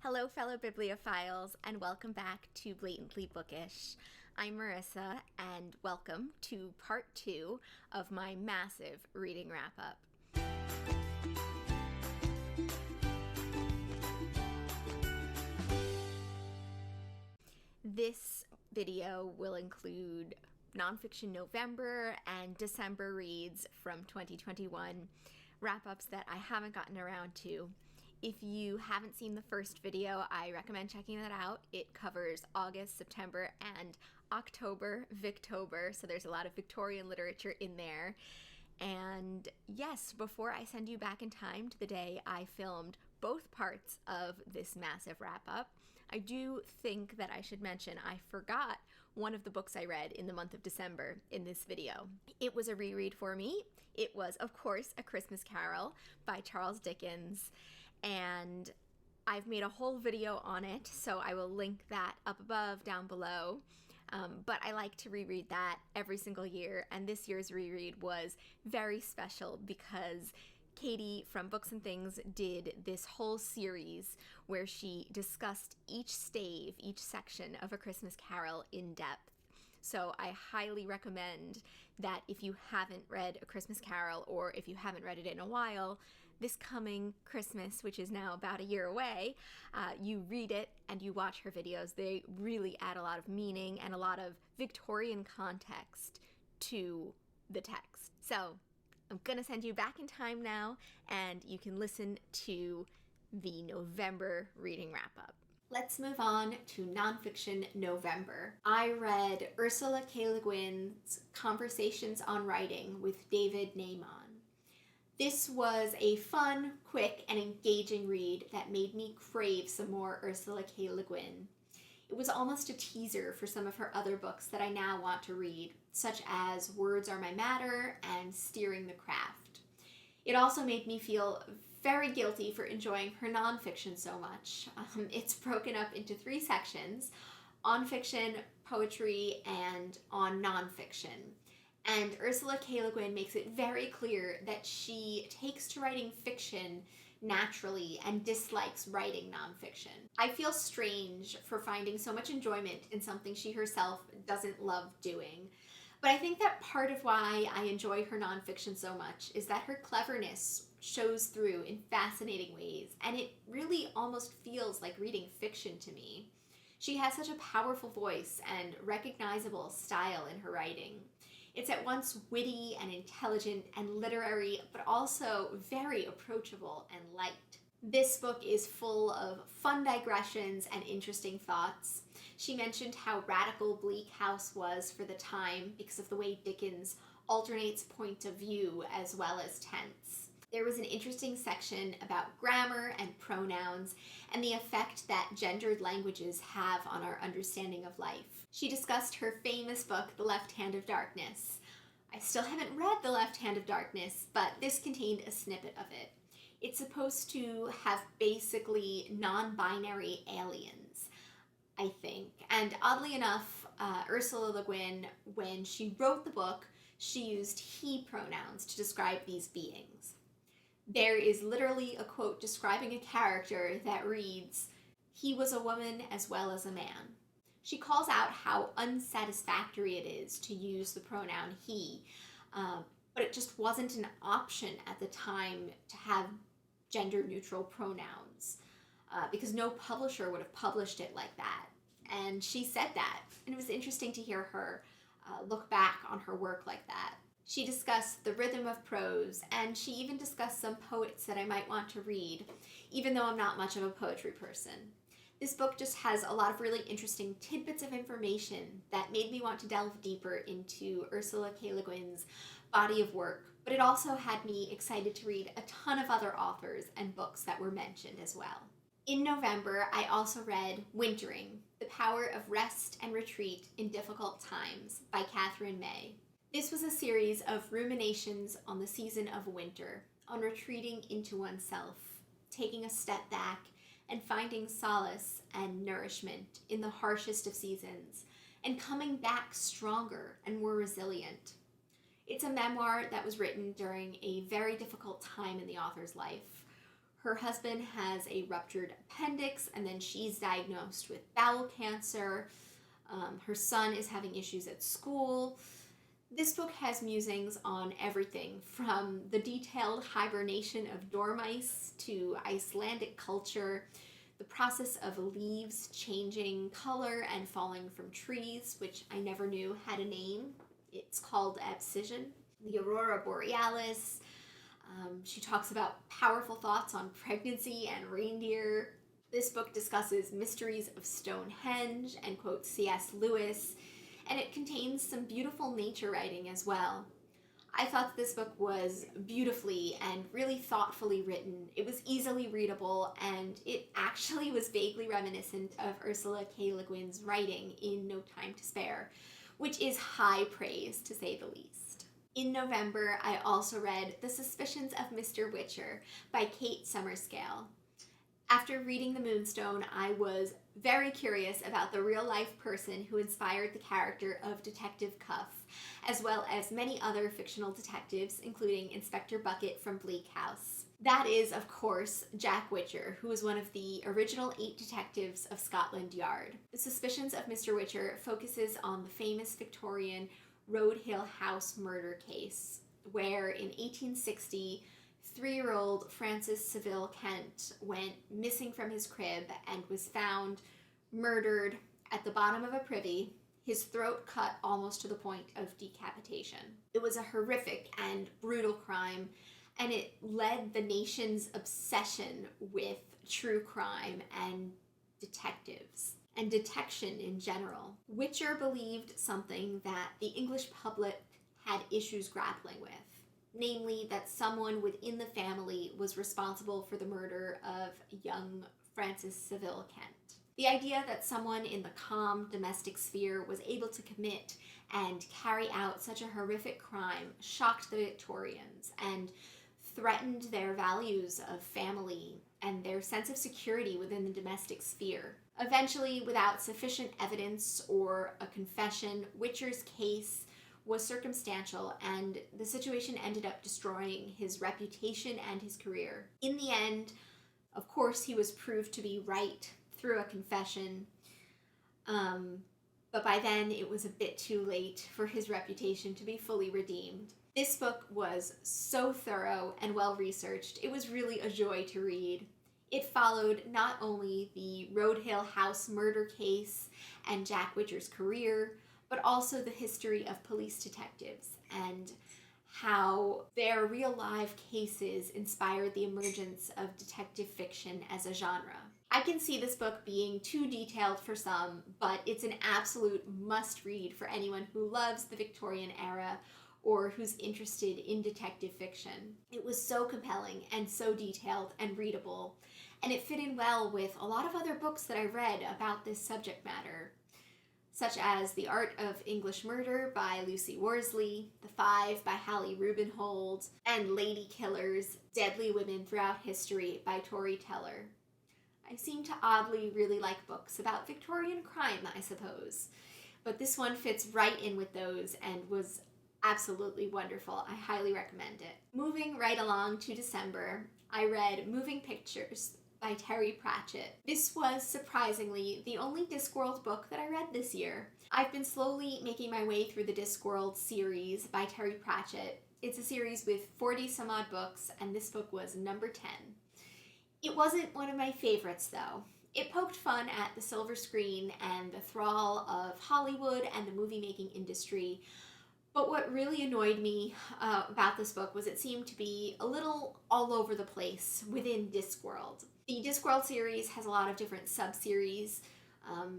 Hello, fellow bibliophiles, and welcome back to Blatantly Bookish. I'm Marissa, and welcome to part 2 of my massive reading wrap-up. This video will include Nonfiction November and December reads from 2021, wrap-ups that I haven't gotten around to. If you haven't seen the first video, I recommend checking that out. It covers August, September, and October, Victober, so there's a lot of Victorian literature in there. And yes, before I send you back in time to the day I filmed both parts of this massive wrap-up, I do think that I should mention I forgot one of the books I read in the month of December in this video. It was a reread for me. It was, of course, A Christmas Carol by Charles Dickens, and I've made a whole video on it, so I will link that up above, down below. But I like to reread that every single year, and this year's reread was very special because Katie from Books and Things did this whole series where she discussed each stave, each section of A Christmas Carol in depth. So I highly recommend that if you haven't read A Christmas Carol, or if you haven't read it in a while, this coming Christmas, which is now about a year away, you read it and you watch her videos. They really add a lot of meaning and a lot of Victorian context to the text. So I'm gonna send you back in time now, and you can listen to the November reading wrap-up. Let's move on to Nonfiction November. I read Ursula K. LeGuin's Conversations on Writing with David Naimon. This was a fun, quick, and engaging read that made me crave some more Ursula K. LeGuin. It was almost a teaser for some of her other books that I now want to read, such as Words Are My Matter and Steering the Craft. It also made me feel very guilty for enjoying her nonfiction so much. It's broken up into 3 sections: on fiction, poetry, and on nonfiction. And Ursula K. Le Guin makes it very clear that she takes to writing fiction naturally and dislikes writing nonfiction. I feel strange for finding so much enjoyment in something she herself doesn't love doing. But I think that part of why I enjoy her nonfiction so much is that her cleverness shows through in fascinating ways, and it really almost feels like reading fiction to me. She has such a powerful voice and recognizable style in her writing. It's at once witty and intelligent and literary, but also very approachable and light. This book is full of fun digressions and interesting thoughts. She mentioned how radical Bleak House was for the time because of the way Dickens alternates point of view as well as tense. There was an interesting section about grammar and pronouns and the effect that gendered languages have on our understanding of life. She discussed her famous book, The Left Hand of Darkness. I still haven't read The Left Hand of Darkness, but this contained a snippet of it. It's supposed to have basically non-binary aliens, I think. And oddly enough, Ursula Le Guin, when she wrote the book, she used he pronouns to describe these beings. There is literally a quote describing a character that reads, "He was a woman as well as a man." She calls out how unsatisfactory it is to use the pronoun he, but it just wasn't an option at the time to have gender-neutral pronouns, because no publisher would have published it like that. And she said that, and it was interesting to hear her look back on her work like that. She discussed the rhythm of prose, and she even discussed some poets that I might want to read, even though I'm not much of a poetry person. This book just has a lot of really interesting tidbits of information that made me want to delve deeper into Ursula K. Le Guin's body of work, but it also had me excited to read a ton of other authors and books that were mentioned as well. In November, I also read Wintering, The Power of Rest and Retreat in Difficult Times by Katherine May. This was a series of ruminations on the season of winter, on retreating into oneself, taking a step back, and finding solace and nourishment in the harshest of seasons, and coming back stronger and more resilient. It's a memoir that was written during a very difficult time in the author's life. Her husband has a ruptured appendix, and then she's diagnosed with bowel cancer. Her son is having issues at school. This book has musings on everything from the detailed hibernation of dormice to Icelandic culture, the process of leaves changing color and falling from trees, which I never knew had a name. It's called abscission. The aurora borealis. She talks about powerful thoughts on pregnancy and reindeer. This book discusses mysteries of Stonehenge and quotes C.S. Lewis, and it contains some beautiful nature writing as well. I thought this book was beautifully and really thoughtfully written. It was easily readable, and it actually was vaguely reminiscent of Ursula K. Le Guin's writing in No Time to Spare, which is high praise to say the least. In November, I also read The Suspicions of Mr. Witcher by Kate Summerscale. After reading The Moonstone, I was very curious about the real-life person who inspired the character of Detective Cuff, as well as many other fictional detectives, including Inspector Bucket from Bleak House. That is, of course, Jack Witcher, who was one of the original 8 detectives of Scotland Yard. The Suspicions of Mr. Witcher focuses on the famous Victorian Roadhill House murder case, where in 1860, 3-year-old Francis Saville Kent went missing from his crib and was found murdered at the bottom of a privy, his throat cut almost to the point of decapitation. It was a horrific and brutal crime, and it led the nation's obsession with true crime and detectives, and detection in general. Witcher believed something that the English public had issues grappling with. Namely, that someone within the family was responsible for the murder of young Francis Saville Kent. The idea that someone in the calm domestic sphere was able to commit and carry out such a horrific crime shocked the Victorians and threatened their values of family and their sense of security within the domestic sphere. Eventually, without sufficient evidence or a confession, Witcher's case was circumstantial, and the situation ended up destroying his reputation and his career. In the end, of course, he was proved to be right through a confession, but by then it was a bit too late for his reputation to be fully redeemed. This book was so thorough and well-researched, it was really a joy to read. It followed not only the Roadhill House murder case and Jack Witcher's career, but also the history of police detectives and how their real-life cases inspired the emergence of detective fiction as a genre. I can see this book being too detailed for some, but it's an absolute must-read for anyone who loves the Victorian era or who's interested in detective fiction. It was so compelling and so detailed and readable, and it fit in well with a lot of other books that I read about this subject matter, such as The Art of English Murder by Lucy Worsley, The Five by Hallie Rubenhold, and Lady Killers, Deadly Women Throughout History by Tori Teller. I seem to oddly really like books about Victorian crime, I suppose, but this one fits right in with those and was absolutely wonderful. I highly recommend it. Moving right along to December, I read Moving Pictures by Terry Pratchett. This was, surprisingly, the only Discworld book that I read this year. I've been slowly making my way through the Discworld series by Terry Pratchett. It's a series with 40 some odd books, and this book was number 10. It wasn't one of my favorites, though. It poked fun at the silver screen and the thrall of Hollywood and the movie-making industry, but what really annoyed me about this book was it seemed to be a little all over the place within Discworld. The Discworld series has a lot of different sub-series,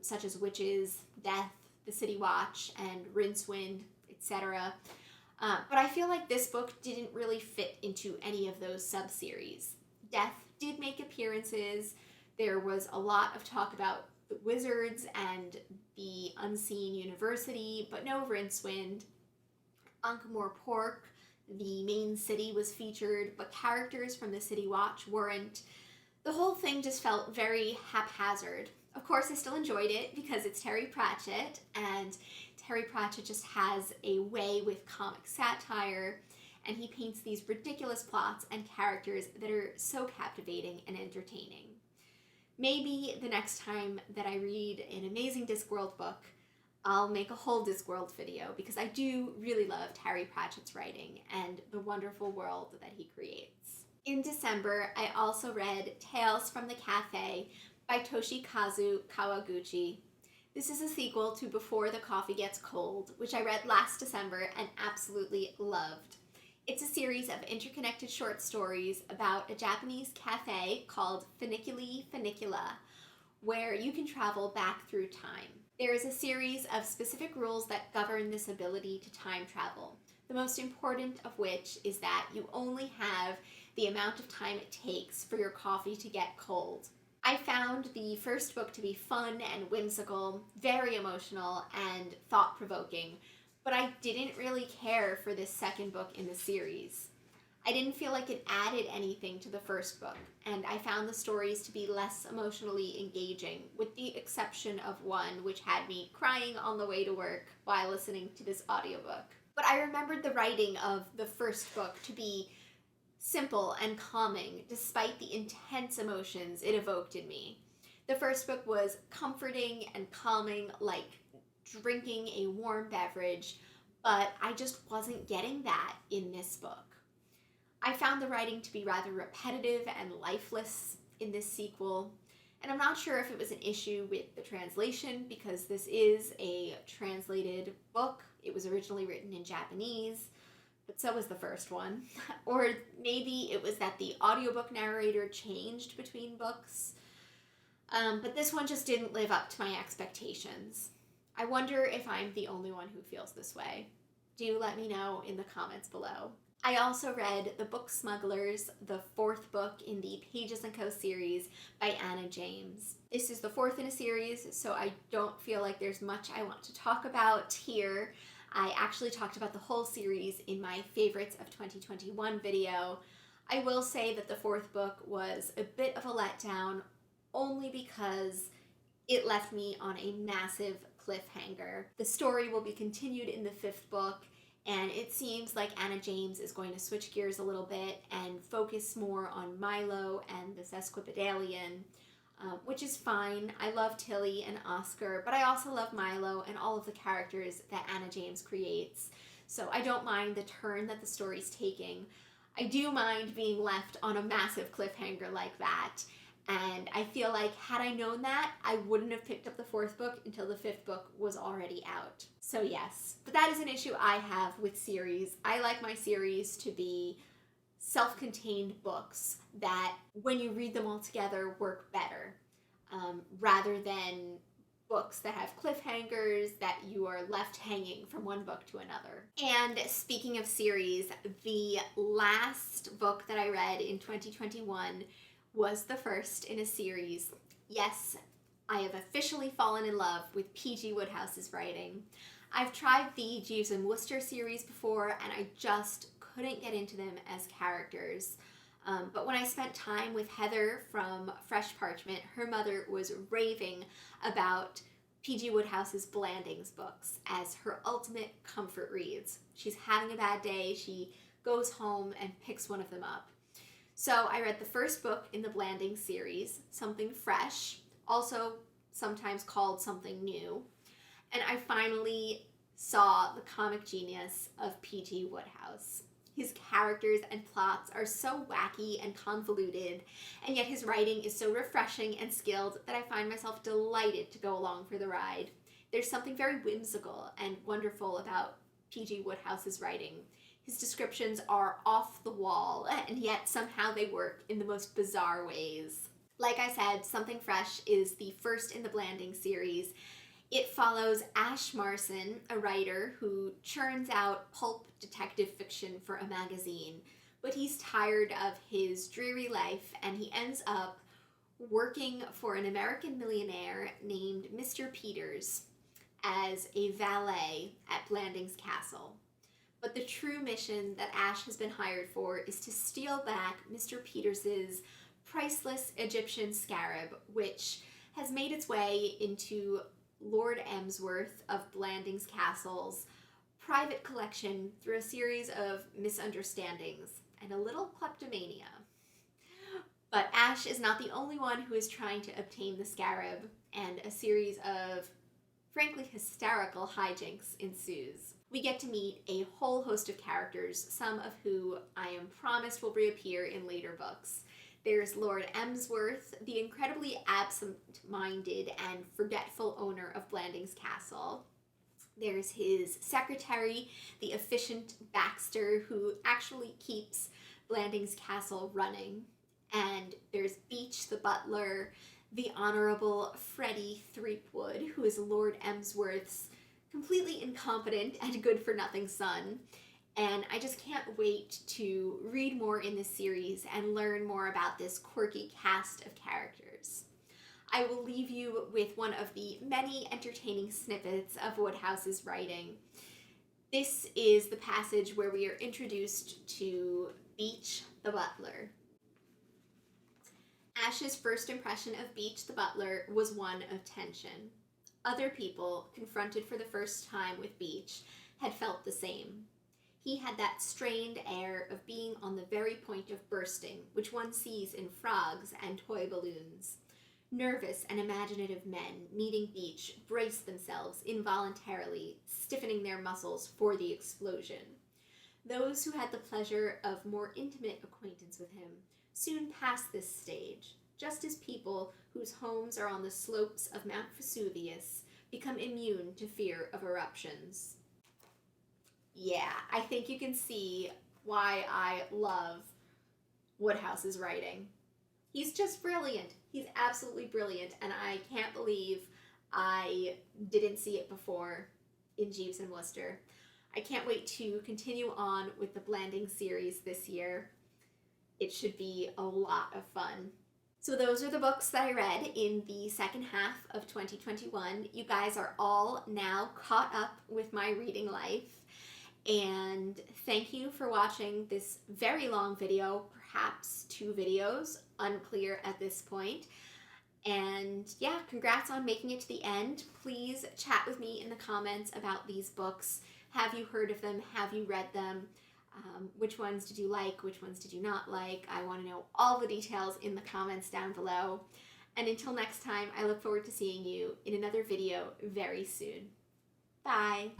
such as Witches, Death, The City Watch, and Rincewind, etc. But I feel like this book didn't really fit into any of those sub-series. Death did make appearances. There was a lot of talk about the wizards and the unseen university, but no Rincewind. Ankh-Morpork, the main city, was featured, but characters from the City Watch weren't. The whole thing just felt very haphazard. Of course, I still enjoyed it because it's Terry Pratchett, and Terry Pratchett just has a way with comic satire, and he paints these ridiculous plots and characters that are so captivating and entertaining. Maybe the next time that I read an amazing Discworld book, I'll make a whole Discworld video, because I do really love Terry Pratchett's writing and the wonderful world that he creates. In December, I also read Tales from the Cafe by Toshikazu Kawaguchi. This is a sequel to Before the Coffee Gets Cold, which I read last December and absolutely loved. It's a series of interconnected short stories about a Japanese cafe called Funiculi Funicula, where you can travel back through time. There is a series of specific rules that govern this ability to time travel, the most important of which is that you only have the amount of time it takes for your coffee to get cold. I found the first book to be fun and whimsical, very emotional and thought-provoking, but I didn't really care for this second book in the series. I didn't feel like it added anything to the first book, and I found the stories to be less emotionally engaging, with the exception of one which had me crying on the way to work while listening to this audiobook. But I remembered the writing of the first book to be simple and calming, despite the intense emotions it evoked in me. The first book was comforting and calming, like drinking a warm beverage, but I just wasn't getting that in this book. I found the writing to be rather repetitive and lifeless in this sequel, and I'm not sure if it was an issue with the translation, because this is a translated book. It was originally written in Japanese, but so was the first one. Or maybe it was that the audiobook narrator changed between books. But this one just didn't live up to my expectations. I wonder if I'm the only one who feels this way. Do let me know in the comments below. I also read the book Smugglers, the fourth book in the Pages & Co. series by Anna James. This is the fourth in a series, so I don't feel like there's much I want to talk about here. I actually talked about the whole series in my Favorites of 2021 video. I will say that the fourth book was a bit of a letdown, only because it left me on a massive cliffhanger. The story will be continued in the fifth book, and it seems like Anna James is going to switch gears a little bit and focus more on Milo and the Sesquipedalian, which is fine. I love Tilly and Oscar, but I also love Milo and all of the characters that Anna James creates, so I don't mind the turn that the story's taking. I do mind being left on a massive cliffhanger like that, and I feel like had I known that, I wouldn't have picked up the fourth book until the fifth book was already out. So yes, but that is an issue I have with series. I like my series to be self-contained books that, when you read them all together, work better, rather than books that have cliffhangers that you are left hanging from one book to another. And speaking of series, the last book that I read in 2021 was the first in a series. Yes, I have officially fallen in love with P.G. Wodehouse's writing. I've tried the Jeeves and Wooster series before, and I just couldn't get into them as characters. But when I spent time with Heather from Fresh Parchment, her mother was raving about P.G. Wodehouse's Blandings books as her ultimate comfort reads. She's having a bad day, she goes home and picks one of them up. So I read the first book in the Blandings series, Something Fresh, also sometimes called Something New, and I finally saw the comic genius of P.G. Wodehouse. His characters and plots are so wacky and convoluted, and yet his writing is so refreshing and skilled that I find myself delighted to go along for the ride. There's something very whimsical and wonderful about P.G. Wodehouse's writing. His descriptions are off the wall, and yet somehow they work in the most bizarre ways. Like I said, Something Fresh is the first in the Blandings series. It follows Ash Marson, a writer who churns out pulp detective fiction for a magazine, but he's tired of his dreary life, and he ends up working for an American millionaire named Mr. Peters as a valet at Blandings Castle. But the true mission that Ash has been hired for is to steal back Mr. Peters's priceless Egyptian scarab, which has made its way into Lord Emsworth of Blandings Castle's private collection through a series of misunderstandings and a little kleptomania. But Ash is not the only one who is trying to obtain the scarab, and a series of, frankly, hysterical hijinks ensues. We get to meet a whole host of characters, some of who I am promised will reappear in later books. There's Lord Emsworth, the incredibly absent-minded and forgetful owner of Blanding's castle. There's his secretary, the efficient Baxter, who actually keeps Blanding's castle running. And there's Beach the butler, the Honorable Freddie Threepwood, who is Lord Emsworth's completely incompetent and good-for-nothing son. And I just can't wait to read more in this series and learn more about this quirky cast of characters. I will leave you with one of the many entertaining snippets of Wodehouse's writing. This is the passage where we are introduced to Beach the butler. Ash's first impression of Beach the butler was one of tension. Other people, confronted for the first time with Beach, had felt the same. He had that strained air of being on the very point of bursting, which one sees in frogs and toy balloons. Nervous and imaginative men meeting Beach braced themselves involuntarily, stiffening their muscles for the explosion. Those who had the pleasure of more intimate acquaintance with him soon passed this stage, just as people whose homes are on the slopes of Mount Vesuvius become immune to fear of eruptions. Yeah, I think you can see why I love Wodehouse's writing. He's just brilliant. He's absolutely brilliant, and I can't believe I didn't see it before in Jeeves and Wooster. I can't wait to continue on with the Blanding series this year. It should be a lot of fun. So those are the books that I read in the second half of 2021. You guys are all now caught up with my reading life. And thank you for watching this very long video, perhaps 2 videos, unclear at this point. And yeah, congrats on making it to the end. Please chat with me in the comments about these books. Have you heard of them? Have you read them? Which ones did you like? Which ones did you not like? I want to know all the details in the comments down below. And until next time, I look forward to seeing you in another video very soon. Bye!